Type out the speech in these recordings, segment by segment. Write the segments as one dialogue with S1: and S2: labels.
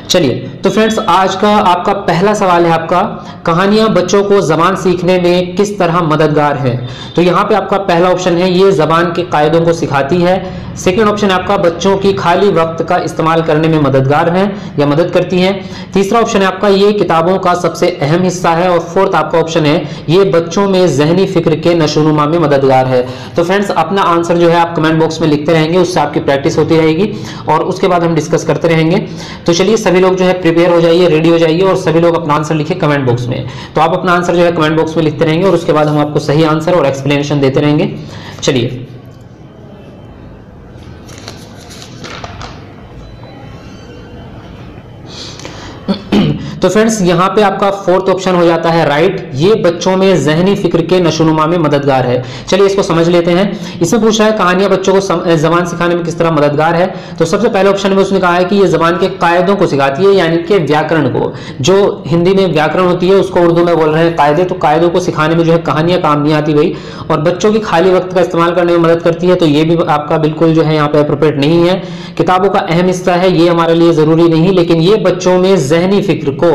S1: चलिए, तो फ्रेंड्स आज का आपका पहला सवाल है आपका, कहानियां बच्चों को जबान सीखने में किस तरह मददगार है। तो यहाँ पे आपका पहला ऑप्शन है ये जबान के कायदों को सिखाती है। सेकंड ऑप्शन है आपका बच्चों की खाली वक्त का इस्तेमाल करने में मददगार है या मदद करती है। तीसरा ऑप्शन है आपका ये किताबों का सबसे अहम हिस्सा है। और फोर्थ आपका ऑप्शन है ये बच्चों में जहनी फिक्र के नशोनुमा में मददगार है। तो फ्रेंड्स अपना आंसर जो है आप कमेंट बॉक्स में लिखते रहेंगे, उससे आपकी प्रैक्टिस होती रहेगी और उसके बाद हम डिस्कस करते रहेंगे। तो चलिए सभी लोग जो है प्रिपेयर हो जाइए, रेडी हो जाइए और सभी लोग अपना आंसर लिखिए कमेंट बॉक्स में। तो आप अपना आंसर जो है कमेंट बॉक्स में लिखते रहेंगे और उसके बाद हम आपको सही आंसर और एक्सप्लेनेशन देते रहेंगे। चलिए, तो फ्रेंड्स यहाँ पे आपका फोर्थ ऑप्शन हो जाता है राइट, ये बच्चों में जहनी फिक्र के नशोनुमा में मददगार है। चलिए इसको समझ लेते हैं। इसमें पूछ रहा है कहानियां बच्चों को जबान सिखाने में किस तरह मददगार है। तो सबसे पहले ऑप्शन में उसने कहा है कि ये जबान के कायदों को सिखाती है, यानी कि व्याकरण को। जो हिंदी में व्याकरण होती है उसको उर्दू में बोल रहे हैं कायदे। तो कायदों को सिखाने में जो है कहानियां काम नहीं आती भाई। और बच्चों की खाली वक्त का इस्तेमाल करने में मदद करती है, तो ये भी आपका बिल्कुल जो है यहाँ पे अप्रोप्रिएट नहीं है। किताबों का अहम हिस्सा है, ये हमारे लिए जरूरी नहीं, लेकिन ये बच्चों में जहनी फिक्र को,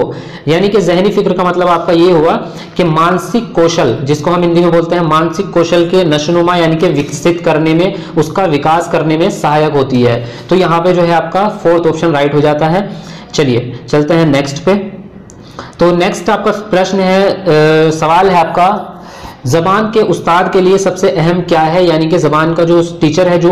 S1: यानी कि जहनी फिक्र का मतलब आपका ये हुआ कि मानसिक कौशल, जिसको हम हिंदी में बोलते हैं मानसिक कौशल के नशनुमा यानी कि विकसित करने में, उसका विकास करने में सहायक होती है। तो यहाँ पे जो है आपका फोर्थ ऑप्शन राइट हो जाता है। चलिए चलते हैं नेक्स्ट पे। तो नेक्स्ट आपका प्रश्न है, सवाल है आपका, जबान के उस्ताद के लिए सबसे अहम क्या है, यानी कि जबान का जो टीचर है, जो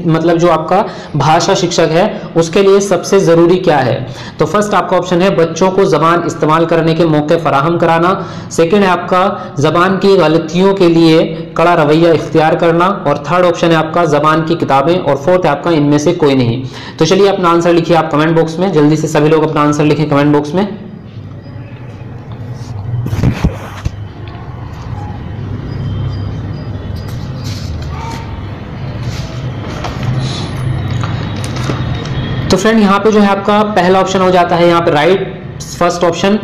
S1: मतलब जो आपका भाषा शिक्षक है, उसके लिए सबसे जरूरी क्या है। तो फर्स्ट आपका ऑप्शन है बच्चों को जबान इस्तेमाल करने के मौके फराहम कराना। सेकंड है आपका जबान की गलतियों के लिए कड़ा रवैया इख्तियार करना। और थर्ड ऑप्शन है आपका जबान की किताबें। और फोर्थ है आपका इनमें से कोई नहीं। तो चलिए अपना आंसर लिखिए आप कमेंट बॉक्स में, जल्दी से सभी लोग अपना आंसर लिखें कमेंट बॉक्स में। तो फ्रेंड यहाँ पे जो है आपका पहला ऑप्शन हो जाता है यहाँ पे राइट, फर्स्ट ऑप्शन,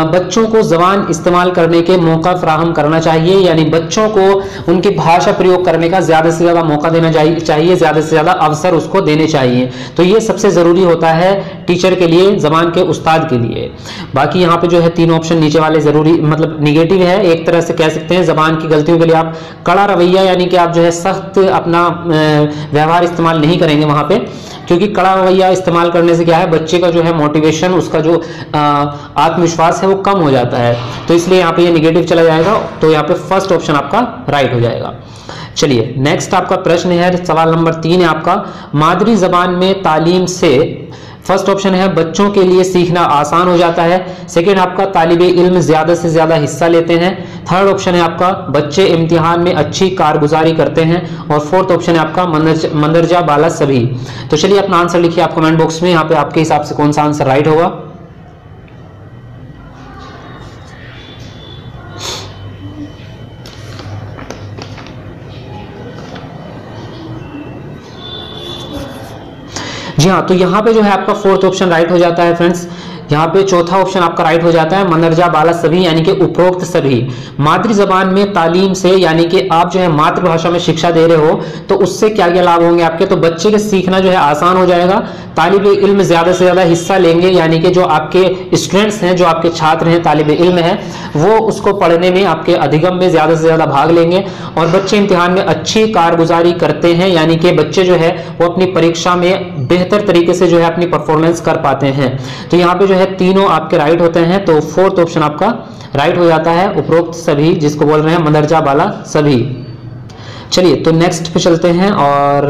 S1: बच्चों को जबान इस्तेमाल करने के मौका फराहम करना चाहिए, यानी बच्चों को उनकी भाषा प्रयोग करने का ज्यादा से ज्यादा मौका देना चाहिए, ज्यादा से ज्यादा अवसर उसको देने चाहिए। तो ये सबसे जरूरी होता है टीचर के लिए, जबान के उस्ताद के लिए। बाकी यहाँ पे जो है तीन ऑप्शन नीचे वाले जरूरी मतलब निगेटिव है। एक तरह से कह सकते हैं जबान की गलतियों के लिए आप कड़ा रवैया, यानी कि आप जो है सख्त अपना व्यवहार इस्तेमाल नहीं करेंगे वहां पे, क्योंकि कड़ा रवैया इस्तेमाल करने से क्या है बच्चे का जो है मोटिवेशन, उसका जो आत्मविश्वास है वो कम हो जाता है। तो इसलिए यहाँ पे ये निगेटिव चला जाएगा। तो यहाँ पे फर्स्ट ऑप्शन आपका राइट हो जाएगा। चलिए नेक्स्ट आपका प्रश्न है, सवाल नंबर 3 है आपका, मादरी जबान में तालीम से, फर्स्ट ऑप्शन है बच्चों के लिए सीखना आसान हो जाता है। सेकंड आपका तालिबे इल्म ज्यादा से ज्यादा हिस्सा लेते हैं। थर्ड ऑप्शन है आपका बच्चे इम्तिहान में अच्छी कारगुजारी करते हैं। और फोर्थ ऑप्शन है आपका मंदरजा बाला सभी। तो चलिए अपना आंसर लिखिए आप कमेंट बॉक्स में, यहाँ पे आपके हिसाब से कौन सा आंसर राइट होगा। जी हाँ, तो यहाँ पे जो है आपका फोर्थ ऑप्शन राइट हो जाता है फ्रेंड्स। यहाँ पे चौथा ऑप्शन आपका राइट हो जाता है मंदरजा बाला सभी, यानी कि उपरोक्त सभी। मातृ जबान में तालीम से, यानी कि आप जो है मातृभाषा में शिक्षा दे रहे हो, तो उससे क्या क्या लाभ होंगे आपके। तो बच्चे के सीखना जो है आसान हो जाएगा, तालिब इल्म ज्यादा से ज्यादा हिस्सा लेंगे, यानी कि जो आपके स्टूडेंट्स हैं, जो आपके छात्र हैं, तालिब इल्म है, वो उसको पढ़ने में आपके अधिगम में ज्यादा से ज्यादा भाग लेंगे। और बच्चे इम्तिहान में अच्छी कारगुजारी करते हैं, यानी कि बच्चे जो है वो अपनी परीक्षा में बेहतर तरीके से जो है अपनी परफॉर्मेंस कर पाते हैं। तो यहाँ पे जो है तीनों आपके राइट होते हैं। तो फोर्थ ऑप्शन आपका राइट हो जाता है, उपरोक्त सभी, जिसको बोल रहे हैं मंदरजा बाला सभी। चलिए तो नेक्स्ट पे चलते हैं। और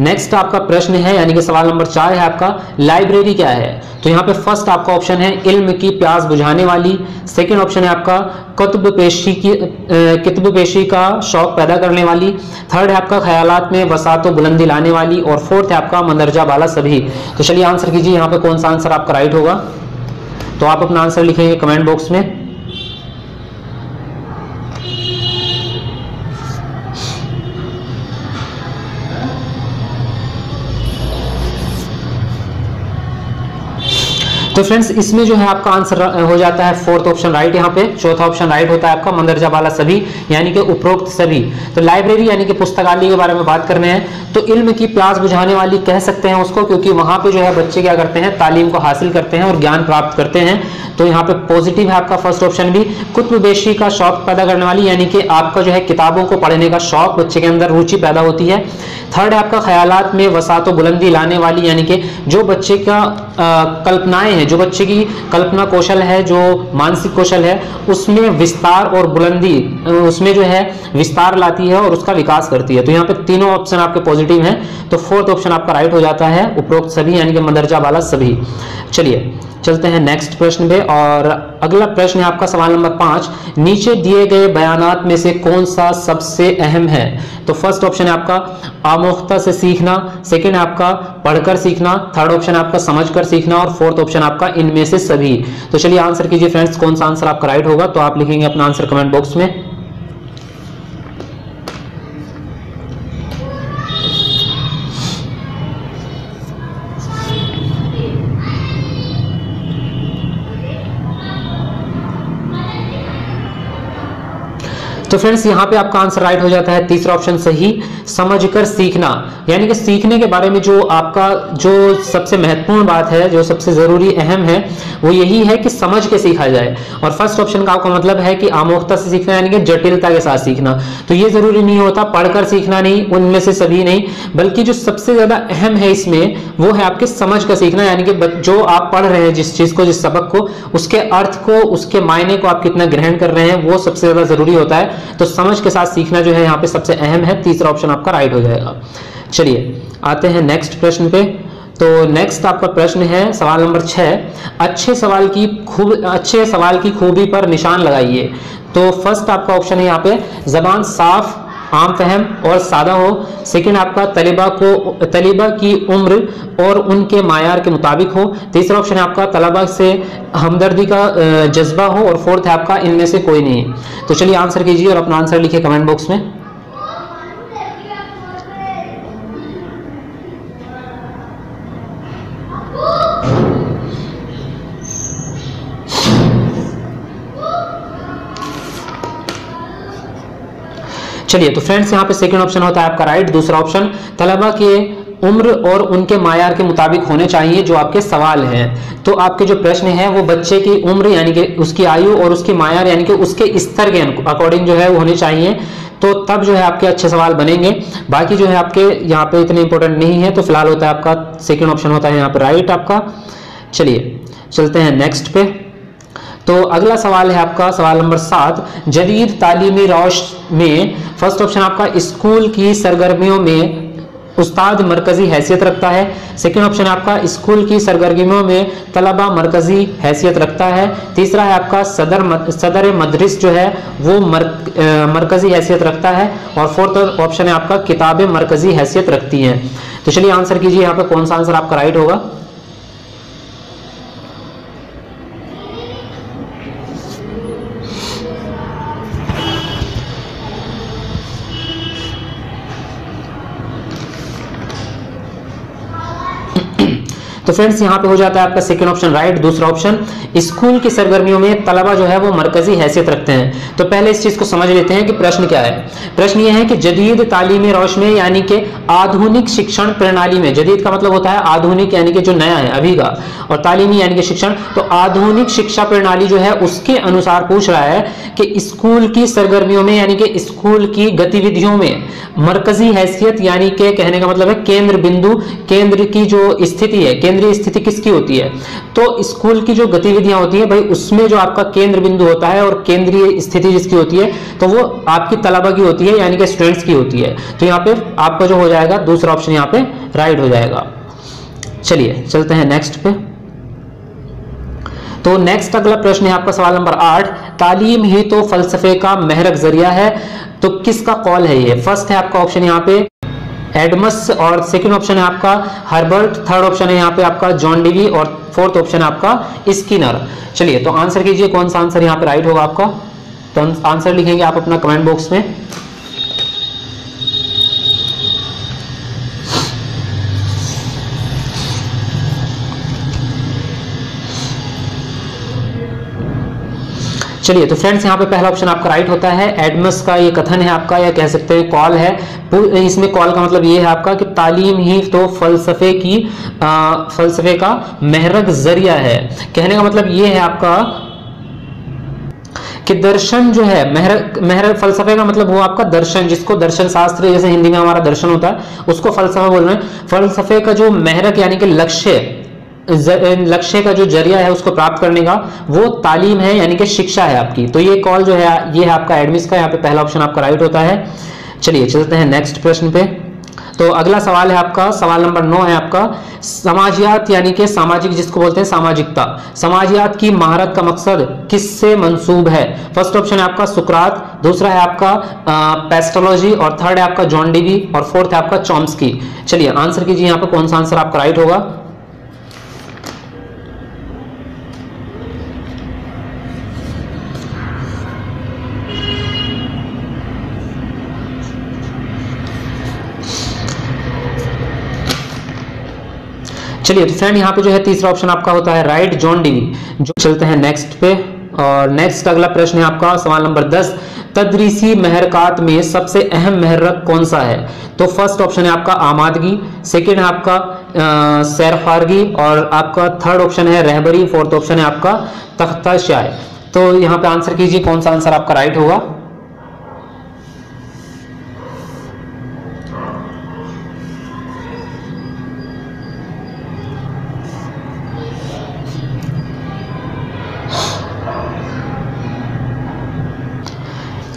S1: नेक्स्ट आपका प्रश्न है, यानी कि सवाल नंबर 4 है आपका, लाइब्रेरी क्या है। तो यहाँ पे फर्स्ट आपका ऑप्शन है इल्म की प्यास बुझाने वाली। सेकंड ऑप्शन है आपका किताब पेशी का शौक पैदा करने वाली। थर्ड है आपका ख्यालात में वसात व बुलंदी लाने वाली। और फोर्थ है आपका मंदरजा बाला सभी। तो चलिए आंसर कीजिए, यहाँ पे कौन सा आंसर आपका राइट होगा। तो आप अपना आंसर लिखेंगे कमेंट बॉक्स में। तो फ्रेंड्स इसमें जो है आपका आंसर हो जाता है फोर्थ ऑप्शन राइट। यहाँ पे चौथा ऑप्शन राइट होता है आपका मंदरजा वाला सभी, यानी कि उपरोक्त सभी। तो लाइब्रेरी यानी कि पुस्तकालय के बारे में बात करने हैं तो इल्म की प्यास बुझाने वाली कह सकते हैं उसको, क्योंकि वहां पे जो है बच्चे क्या करते हैं, तालीम को हासिल करते हैं और ज्ञान प्राप्त करते हैं। तो यहाँ पे पॉजिटिव है आपका फर्स्ट ऑप्शन भी। कुतुबेशी का शौक पैदा करने वाली, यानी कि आपका जो है किताबों को पढ़ने का शौक, बच्चे के अंदर रुचि पैदा होती है। थर्ड है आपका ख्यालात में वसात व बुलंदी लाने वाली, यानी कि जो बच्चे का कल्पनाएं हैं, जो बच्चे की कल्पना कौशल है, जो मानसिक कौशल है, उसमें विस्तार और बुलंदी, उसमें जो है विस्तार लाती है और उसका विकास करती है। तो यहाँ पे तीनों ऑप्शन आपके पॉजिटिव हैं। तो फोर्थ ऑप्शन आपका राइट हो जाता है, उपरोक्त सभी यानी कि मंदरजा वाला सभी। चलिए चलते हैं नेक्स्ट प्रश्न पे। और अगला प्रश्न है आपका सवाल नंबर 5, नीचे दिए गए बयानात में से कौन सा सबसे अहम है? तो फर्स्ट ऑप्शन है आपका आमोख्ता से सीखना, सेकंड है आपका पढ़कर सीखना, थर्ड ऑप्शन है आपका समझकर सीखना और फोर्थ ऑप्शन आपका इनमें से सभी। तो चलिए आंसर कीजिए फ्रेंड्स, कौन सा आंसर आपका राइट होगा? तो आप लिखेंगे अपना आंसर कमेंट बॉक्स में। तो फ्रेंड्स यहाँ पे आपका आंसर राइट हो जाता है, तीसरा ऑप्शन सही, समझकर सीखना। यानी कि सीखने के बारे में जो आपका जो सबसे महत्वपूर्ण बात है, जो सबसे जरूरी अहम है, वो यही है कि समझ के सीखा जाए। और फर्स्ट ऑप्शन का आपका मतलब है कि आमोख्ता से सीखना, यानी कि जटिलता के साथ सीखना। तो ये जरूरी नहीं होता, पढ़कर सीखना नहीं, उनमें से सभी नहीं, बल्कि जो सबसे ज्यादा अहम है इसमें वो है आपके समझ कर सीखना। यानी कि जो आप पढ़ रहे हैं जिस चीज को, जिस सबक को, उसके अर्थ को, उसके मायने को आप कितना ग्रहण कर रहे हैं, वो सबसे ज्यादा जरूरी होता है। तो समझ के साथ सीखना जो है यहाँ पे सबसे अहम है, तीसरा ऑप्शन आपका राइट हो जाएगा। चलिए आते हैं नेक्स्ट प्रश्न पे। तो नेक्स्ट आपका प्रश्न है सवाल नंबर 6, अच्छे सवाल की खूबी पर निशान लगाइए। तो फर्स्ट आपका ऑप्शन है यहाँ पे जबान साफ, आम फहम और सादा हो। सेकंड आपका तलिबा की उम्र और उनके मायार के मुताबिक हो। तीसरा ऑप्शन है आपका तलबा से हमदर्दी का जज्बा हो और फोर्थ है आपका इनमें से कोई नहीं। तो चलिए आंसर कीजिए और अपना आंसर लिखिए कमेंट बॉक्स में। चलिए तो फ्रेंड्स यहाँ पे सेकंड ऑप्शन होता है आपका राइट। दूसरा ऑप्शन तलबा के उम्र और उनके मायार के मुताबिक होने चाहिए जो आपके सवाल हैं। तो आपके जो प्रश्न है वो बच्चे की उम्र यानी कि उसकी आयु और उसकी मायार यानी कि उसके स्तर के अकॉर्डिंग जो है वो होने चाहिए। तो तब जो है आपके अच्छे सवाल बनेंगे। बाकी जो है आपके यहाँ पे इतने इंपॉर्टेंट नहीं है। तो फिलहाल होता है आपका सेकेंड ऑप्शन होता है यहाँ पे राइट आपका। चलिए चलते हैं नेक्स्ट पे। तो अगला सवाल है आपका सवाल नंबर 7, जदीद तालीमी रौश में फर्स्ट ऑप्शन आपका स्कूल की सरगर्मियों में उस्ताद मरकजी हैसियत रखता है। सेकंड ऑप्शन आपका स्कूल की सरगर्मियों में तलबा मरकजी हैसियत रखता है। तीसरा है आपका सदर मदरिस जो है वो मरकजी हैसियत रखता है। और फोर्थ ऑप्शन है आपका किताबें मरकजी हैसियत रखती हैं। तो चलिए आंसर कीजिए यहाँ पे कौन सा आंसर आपका राइट होगा। तो फ्रेंड्स यहाँ पे हो जाता है आपका सेकंड ऑप्शन राइट। दूसरा ऑप्शन स्कूल की सरगर्मियों में तलबा जो है वो मरकजी हैसियत रखते हैं। तो पहले इस चीज को समझ लेते हैं कि प्रश्न क्या है। प्रश्न ये है कि जदीद तालीमी रौश में यानी कि आधुनिक शिक्षण प्रणाली में, जदीद का मतलब होता है आधुनिक यानी कि जो नया है अभी का, और तालीमी यानी कि शिक्षण, तो आधुनिक शिक्षा प्रणाली जो है उसके अनुसार पूछ रहा है कि स्कूल की सरगर्मियों में यानी कि स्कूल की गतिविधियों में मरकजी हैसियत यानी कि कहने का मतलब है केंद्र बिंदु, केंद्र की जो स्थिति है, केंद्रीय स्थिति किसकी होती है। तो स्कूल की जो गतिविधियां होती है भाई उसमें जो आपका केंद्र बिंदु होता है और केंद्रीय स्थिति जिसकी होती है तो वो आपकी तलबा की होती है यानी कि स्टूडेंट्स की होती है। तो यहाँ पे आपका जो हो जाएगा दूसरा ऑप्शन यहाँ पे राइट हो जाएगा। चलिए चलते हैं नेक्स्ट पे। तो नेक्स्ट अगला प्रश्न है आपका सवाल नंबर 8, तालीम ही तो फलसफे का महरक जरिया है। तो किसका कॉल है ये। फर्स्ट है आपका ऑप्शन यहाँ पे एडमस और सेकंड ऑप्शन है आपका हर्बर्ट, थर्ड ऑप्शन है यहाँ पे आपका जॉन डीवी और फोर्थ ऑप्शन है आपका स्किनर। चलिए तो आंसर कीजिए कौन सा आंसर यहाँ पे राइट होगा आपका। तो आंसर लिखेंगे आप अपना कमेंट बॉक्स में। चलिए, तो फ्रेंड्स यहाँ पे पहला ऑप्शन आपका राइट होता है। एडमस का ये कथन है आपका, या कह सकते हैं कॉल है। इसमें कॉल का मतलब ये है आपका कि तालीम ही तो फलसफे का महरक जरिया है। कहने का मतलब ये है आपका कि दर्शन जो है, महरक फलसफे का मतलब वो आपका दर्शन, जिसको दर्शन शास्त्र, जैसे हिंदी में हमारा दर्शन होता है, उसको फलसफा बोल रहे हैं। फलसफे का जो महरक यानी कि लक्ष्य का जो जरिया है उसको प्राप्त करने का, वो तालीम है यानी कि शिक्षा है आपकी। तो ये कॉल जो है ये है आपका एडमिस का, यहाँ पे पहला ऑप्शन आपका राइट होता है। चलिए चलते हैं नेक्स्ट प्रश्न पे। तो अगला सवाल है आपका, सवाल नंबर 9 है आपका, समाजियात यानी कि सामाजिक, जिसको बोलते हैं सामाजिकता, समाजियात की महारत का मकसद किससे मंसूब है? फर्स्ट ऑप्शन है आपका सुकरात, दूसरा है आपका पेस्टोलॉजी, और थर्ड है आपका जॉन डीवी, और फोर्थ है आपका चॉम्स्की। चलिए आंसर कीजिए यहाँ पे कौन सा आंसर आपका राइट होगा। चलिए, तो फ्रेंड यहाँ पे जो है तीसरा ऑप्शन आपका होता है राइट, जॉन डीवी। जो चलते हैं नेक्स्ट पे, और नेक्स्ट अगला प्रश्न है आपका सवाल नंबर 10, तदरीसी महरकात में सबसे अहम महरक कौन सा है? तो फर्स्ट ऑप्शन है आपका आमादगी, सेकंड है आपका सैरख्वारगी, और आपका थर्ड ऑप्शन है रहबरी, फोर्थ ऑप्शन है आपका तख्ताशाय। तो यहाँ पे आंसर कीजिए कौन सा आंसर आपका राइट होगा।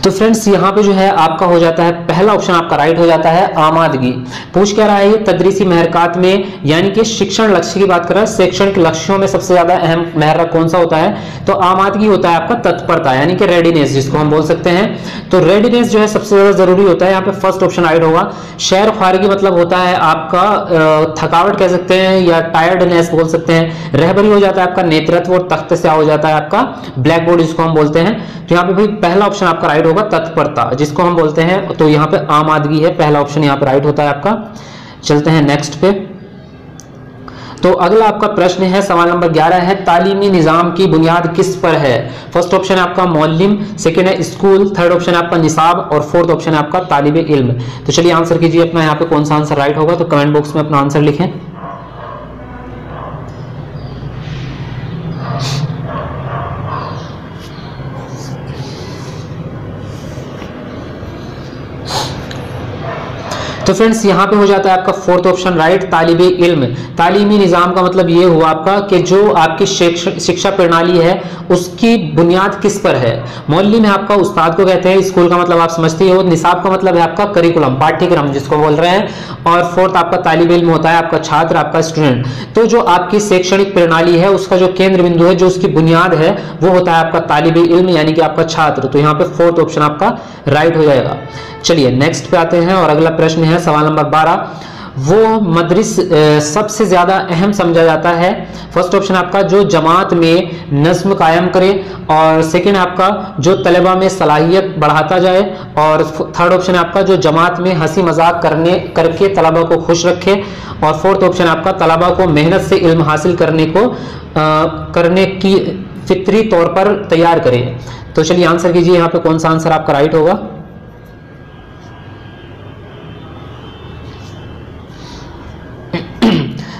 S1: तो फ्रेंड्स यहाँ पे जो है आपका हो जाता है पहला ऑप्शन आपका राइट हो जाता है आमादगी। पूछ क्या रहा है ये, तदरीसी महरकात में यानी कि शिक्षण लक्ष्य की बात कर रहा है, शैक्षणिक लक्ष्यों में सबसे ज्यादा अहम महरक कौन सा होता है? तो आमादगी होता है आपका तत्परता यानी कि रेडीनेस, जिसको हम बोल सकते हैं। तो रेडीनेस जो है सबसे ज्यादा जरूरी होता है, यहाँ पे फर्स्ट ऑप्शन राइट होगा। शहर ख्वारगी मतलब होता है आपका थकावट कह सकते हैं, या टायर्डनेस बोल सकते हैं। रहबरी हो जाता है आपका नेतृत्व, और तख्त से हो जाता है आपका ब्लैक बोर्ड, जिसको हम बोलते हैं। तो यहाँ पे भाई पहला ऑप्शन आपका राइट होगा तत्परता, जिसको हम बोलते हैं। तो यहाँ पे आमादगी है, पहला ऑप्शन यहाँ पे राइट होता है आपका। चलते हैं नेक्स्ट पे। तो अगला आपका प्रश्न है सवाल नंबर 11 है, तालीमी निजाम की बुनियाद किस पर है? फर्स्ट ऑप्शन है आपका मौलिम, सेकंड है स्कूल, थर्ड ऑप्शन है आपका निसाब, और फोर्थ ऑप्शन है आपका तालिबे इल्म। तो चलिए आंसर कीजिए अपना, यहाँ पे कौन सा आंसर राइट होगा। तो कमेंट बॉक्स में अपना आंसर लिखें। तो फ्रेंड्स यहाँ पे हो जाता है आपका फोर्थ ऑप्शन राइट, तालिबे इल्म। तालीमी निज़ाम का मतलब ये हुआ आपका कि जो आपकी शिक्षा प्रणाली है उसकी बुनियाद किस पर है। मौलवी में आपका उस्ताद को कहते हैं, स्कूल का मतलब आप समझते हो, निसाब का मतलब है आपका करिकुलम, पाठ्यक्रम जिसको बोल रहे हैं, और फोर्थ आपका तालिबे इल्म होता है आपका छात्र, आपका स्टूडेंट। तो जो आपकी शैक्षणिक प्रणाली है उसका जो केंद्र बिंदु है, जो उसकी बुनियाद है, वो होता है आपका तालिबे इल्म यानी कि आपका छात्र। तो यहाँ पे फोर्थ ऑप्शन आपका राइट हो जाएगा। चलिए नेक्स्ट पे आते हैं, और अगला प्रश्न है सवाल नंबर 12, वो मदरिस सबसे ज्यादा अहम समझा जाता है। फर्स्ट ऑप्शन आपका जो जमात में नज्म कायम करे, और सेकंड आपका जो तलबा में सलाहियत बढ़ाता जाए, और थर्ड ऑप्शन आपका जो जमात में हंसी मजाक करके तलबा को खुश रखे, और फोर्थ ऑप्शन आपका तलबा को मेहनत से इल्म हासिल करने की फितरी तौर पर तैयार करे। तो चलिए आंसर कीजिए यहाँ पे कौन सा आंसर आपका राइट होगा।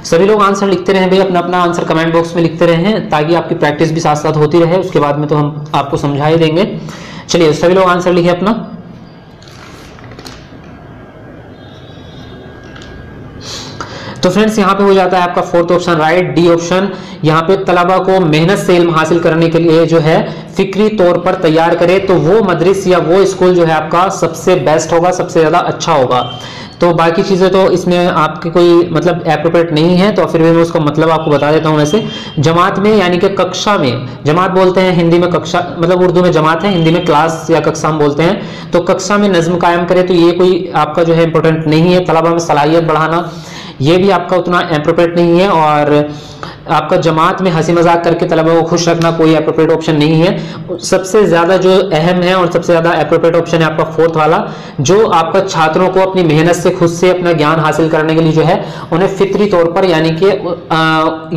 S1: सभी लोग आंसर लिखते रहे भाई, अपना अपना आंसर कमेंट बॉक्स में लिखते रहे, ताकि आपकी प्रैक्टिस भी साथ साथ होती रहे। उसके बाद में तो हम आपको समझा ही देंगे। चलिए सभी लोग आंसर लिखे अपना। तो फ्रेंड्स यहाँ पे हो जाता है आपका fourth option right, D option. यहाँ पे तलबा को मेहनत से इल्म हासिल करने के लिए जो है फिक्री तौर पर तैयार करे, तो वो मदरिस या वो स्कूल जो है आपका सबसे बेस्ट होगा, सबसे ज्यादा अच्छा होगा। तो बाकी चीज़ें तो इसमें आपके कोई मतलब एप्रोप्रिएट नहीं है, तो फिर भी मैं उसका मतलब आपको बता देता हूँ। वैसे जमात में यानी कि कक्षा में, जमात बोलते हैं हिंदी में कक्षा, मतलब उर्दू में जमात है, हिंदी में क्लास या कक्षा हम बोलते हैं। तो कक्षा में नज्म कायम करे, तो ये कोई आपका जो है इंपॉर्टेंट नहीं है। तलबा में सलाहियत बढ़ाना, ये भी आपका उतना एप्रोप्रिएट नहीं है। और आपका जमात में हंसी मजाक करके तलबा को खुश रखना कोई एप्रोप्रिएट ऑप्शन नहीं है। सबसे ज्यादा जो अहम है और सबसे ज्यादा एप्रोप्रिएट ऑप्शन है आपका फोर्थ वाला, जो आपका छात्रों को अपनी मेहनत से खुद से अपना ज्ञान हासिल करने के लिए जो है उन्हें फितरी तौर पर, यानी कि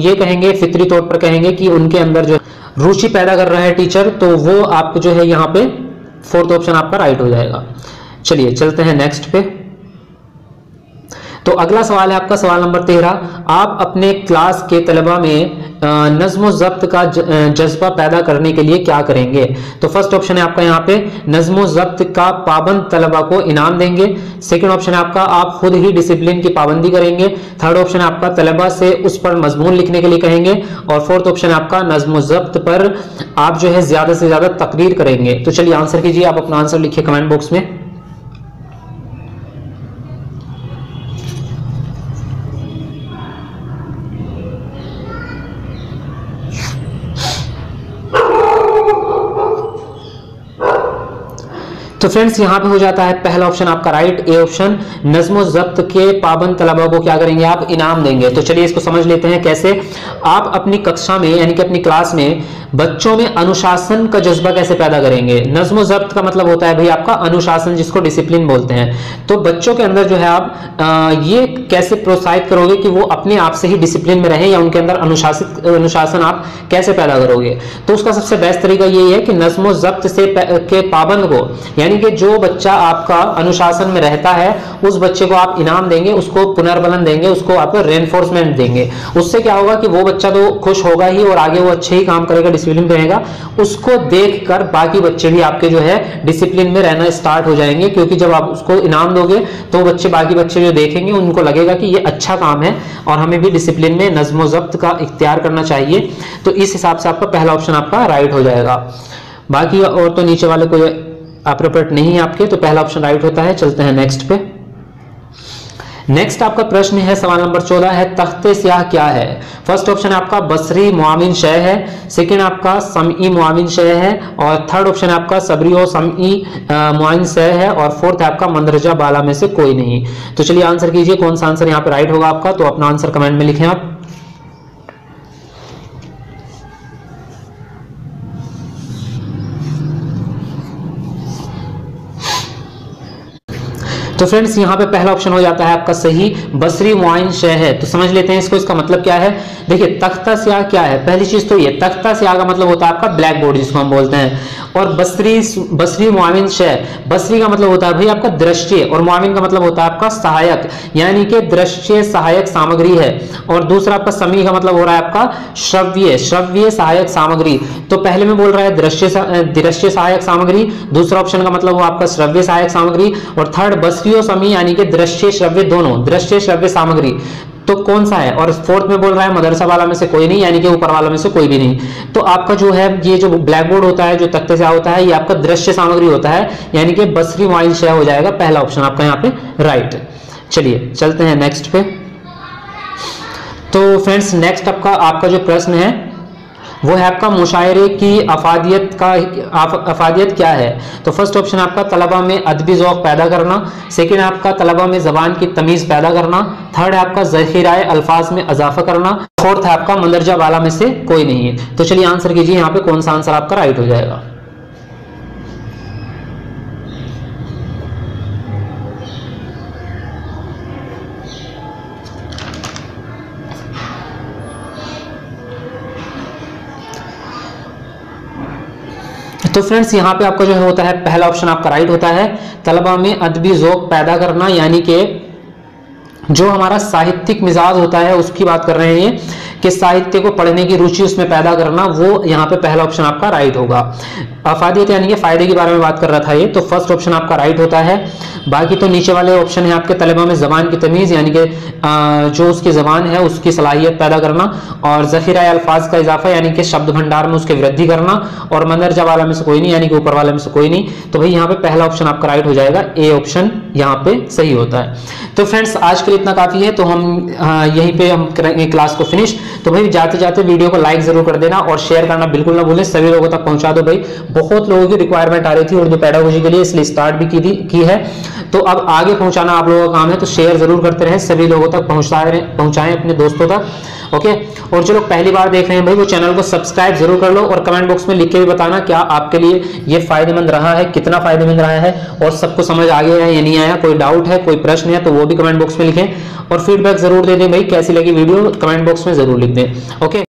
S1: ये कहेंगे फितरी तौर पर कहेंगे कि उनके अंदर जो रुचि पैदा कर रहा है टीचर, तो वो आपको जो है यहाँ पे फोर्थ ऑप्शन आपका राइट हो जाएगा। चलिए चलते हैं नेक्स्ट पे। तो अगला सवाल है आपका सवाल नंबर 13। आप अपने क्लास के तलबा में नज्म ज़ब्त का जज्बा पैदा करने के लिए क्या करेंगे? तो फर्स्ट ऑप्शन है आपका यहाँ पे नज्म ज़ब्त का पाबंद तलबा को इनाम देंगे। सेकंड ऑप्शन है आपका आप खुद ही डिसिप्लिन की पाबंदी करेंगे। थर्ड ऑप्शन है आपका तलबा से उस पर मजमून लिखने के लिए कहेंगे। और फोर्थ ऑप्शन है आपका नज्म ज़ब्त पर आप जो है ज्यादा से ज्यादा तकरीर करेंगे। तो चलिए आंसर कीजिए, आप अपना आंसर लिखिए कमेंट बॉक्स में। तो फ्रेंड्स यहाँ पे हो जाता है पहला ऑप्शन आपका राइट, ए ऑप्शन नज्म ज़ब्त के पाबंद तलबा को क्या करेंगे? आप इनाम देंगे। तो चलिए इसको समझ लेते हैं कैसे। आप अपनी कक्षा में यानी कि अपनी क्लास में बच्चों में अनुशासन का जज्बा कैसे पैदा करेंगे? नज्म ज़ब्त का मतलब होता है भाई आपका अनुशासन, जिसको डिसिप्लिन बोलते हैं। तो बच्चों के अंदर जो है आप ये कैसे प्रोत्साहित करोगे कि वो अपने आप से ही डिसिप्लिन में रहें, या उनके अंदर अनुशासन आप कैसे पैदा करोगे? तो उसका सबसे बेस्ट तरीका यही है कि नज्म ज़ब्त से के पाबंद को, यानी कि जो बच्चा आपका अनुशासन में रहता है उस बच्चे को आप इनाम देंगे, उसको पुनर्बलन देंगे, उसको आप रेनफोर्समेंट देंगे। उससे क्या होगा कि वो बच्चा तो खुश होगा ही और आगे वो अच्छे ही काम करेगा, डिसिप्लिन में रहेगा। उसको देखकर बाकी बच्चे भी आपके जो है डिसिप्लिन में रहना स्टार्ट हो जाएंगे, क्योंकि जब आप उसको इनाम दोगे तो बच्चे बाकी बच्चे जो देखेंगे उनको लगेगा कि ये अच्छा काम है और हमें भी डिसिप्लिन में नज्म ज़ब्त का इख्तियार करना चाहिए। तो इस हिसाब से आपका पहला ऑप्शन आपका राइट हो जाएगा। बाकी और तो नीचे वाले कोई अप्रोप्रिएट नहीं है आपके, तो पहला ऑप्शन राइट होता है। चलते हैं नेक्स्ट पे। नेक्स्ट आपका प्रश्न है सवाल नंबर 14 है तख्ते स्याह क्या है? फर्स्ट ऑप्शन आपका बसरी मुआविन शय है। सेकंड आपका समई मुआविन शय है। और थर्ड ऑप्शन आपका सबरी और समई मुआविन शय है। और फोर्थ है आपका मंदरजा बाला में से कोई नहीं। तो चलिए आंसर कीजिए, कौन सा आंसर यहाँ पे राइट होगा आपका? तो अपना आंसर कमेंट में लिखें आप। तो फ्रेंड्स यहाँ पे पहला ऑप्शन हो जाता है आपका सही, बसरी मुआइन शय है। तो समझ लेते हैं इसको, इसका मतलब क्या है। देखिए तख्ता स्याह क्या है? पहली चीज तो ये तख्ता स्याह का मतलब होता है आपका ब्लैक बोर्ड जिसको हम बोलते हैं। और बसरी मुआविन शय, बसरी का मतलब होता है भाई आपका दृश्य, और मुआविन का मतलब होता है आपका सहायक, यानी कि दृश्य सहायक सामग्री है। और दूसरा आपका समी का मतलब हो रहा है आपका श्रव्य सहायक सामग्री। तो पहले में बोल रहा है दृश्य सहायक सामग्री, दूसरा ऑप्शन का मतलब वो आपका श्रव्य सहायक सामग्री, और थर्ड बसरी और समी यानी कि दृश्य श्रव्य दोनों, दृश्य श्रव्य सामग्री। तो कौन सा है? और फोर्थ में बोल रहा है मदरसा वाला में से कोई नहीं, यानी कि ऊपर वाला में से कोई भी नहीं। तो आपका जो है ये जो ब्लैक बोर्ड होता है, जो तख्ते से होता है, ये आपका दृश्य सामग्री होता है, यानी कि बसरी मुआइन शय हो जाएगा पहला ऑप्शन आपका यहाँ पे राइट। चलिए चलते हैं नेक्स्ट पे। तो फ्रेंड्स नेक्स्ट आपका जो प्रश्न है वो है आपका मुशायरे की अफादियत क्या है? तो फर्स्ट ऑप्शन आपका तलबा में अदबी ज़ौक़ पैदा करना। सेकंड आपका तलबा में ज़बान की तमीज़ पैदा करना। थर्ड है आपका ज़ख़ीराए अल्फाज में इजाफा करना। फोर्थ है आपका मंदरजा वाला में से कोई नहीं है। तो चलिए आंसर कीजिए यहाँ पे, कौन सा आंसर आपका राइट हो जाएगा? तो फ्रेंड्स यहाँ पे आपका जो होता है पहला ऑप्शन आपका राइट होता है, तलबा में अदबी ज़ौक़ पैदा करना, यानी कि जो हमारा साहित्यिक मिजाज होता है उसकी बात कर रहे हैं कि साहित्य को पढ़ने की रुचि उसमें पैदा करना, वो यहाँ पे पहला ऑप्शन आपका राइट होगा। अफादियत यानी कि फायदे के बारे में बात कर रहा था ये, तो फर्स्ट ऑप्शन आपका राइट होता है। बाकी तो नीचे वाले ऑप्शन है आपके तलबा में ज़बान की तमीज़, यानी कि जो उसकी ज़बान है उसकी सलाहियत पैदा करना, और ज़ख़ीरा अल्फाज का इजाफा यानी कि शब्द भंडार में उसकी वृद्धि करना, और मंदरजा वाला में से कोई नहीं यानी कि ऊपर वाले में से कोई नहीं। तो भाई यहाँ पे पहला ऑप्शन आपका राइट हो जाएगा, ए ऑप्शन यहाँ पे सही होता है। तो फ्रेंड्स आज के लिए इतना काफ़ी है, तो हम यहीं पे हम करेंगे क्लास को फिनिश। तो भाई जाते जाते वीडियो को लाइक जरूर कर देना और शेयर करना बिल्कुल ना भूलें, सभी लोगों तक पहुंचा दो भाई। बहुत लोगों की रिक्वायरमेंट आ रही थी उर्दू पेडागोजी के लिए, इसलिए स्टार्ट भी की है। तो अब आगे पहुंचाना आप लोगों का काम है, तो शेयर जरूर करते रहें, सभी लोगों तक पहुंचाएं अपने दोस्तों तक। ओके, और जो लोग पहली बार देख रहे हैं भाई वो चैनल को सब्सक्राइब जरूर कर लो, और कमेंट बॉक्स में लिख के भी बताना क्या आपके लिए ये फायदेमंद रहा है, कितना फायदेमंद रहा है, और सबको समझ आ गया है या नहीं आया, कोई डाउट है, कोई प्रश्न है तो वो भी कमेंट बॉक्स में लिखें, और फीडबैक जरूर दे दें भाई कैसी लगी वीडियो, कमेंट बॉक्स में जरूर लिख दें। ओके।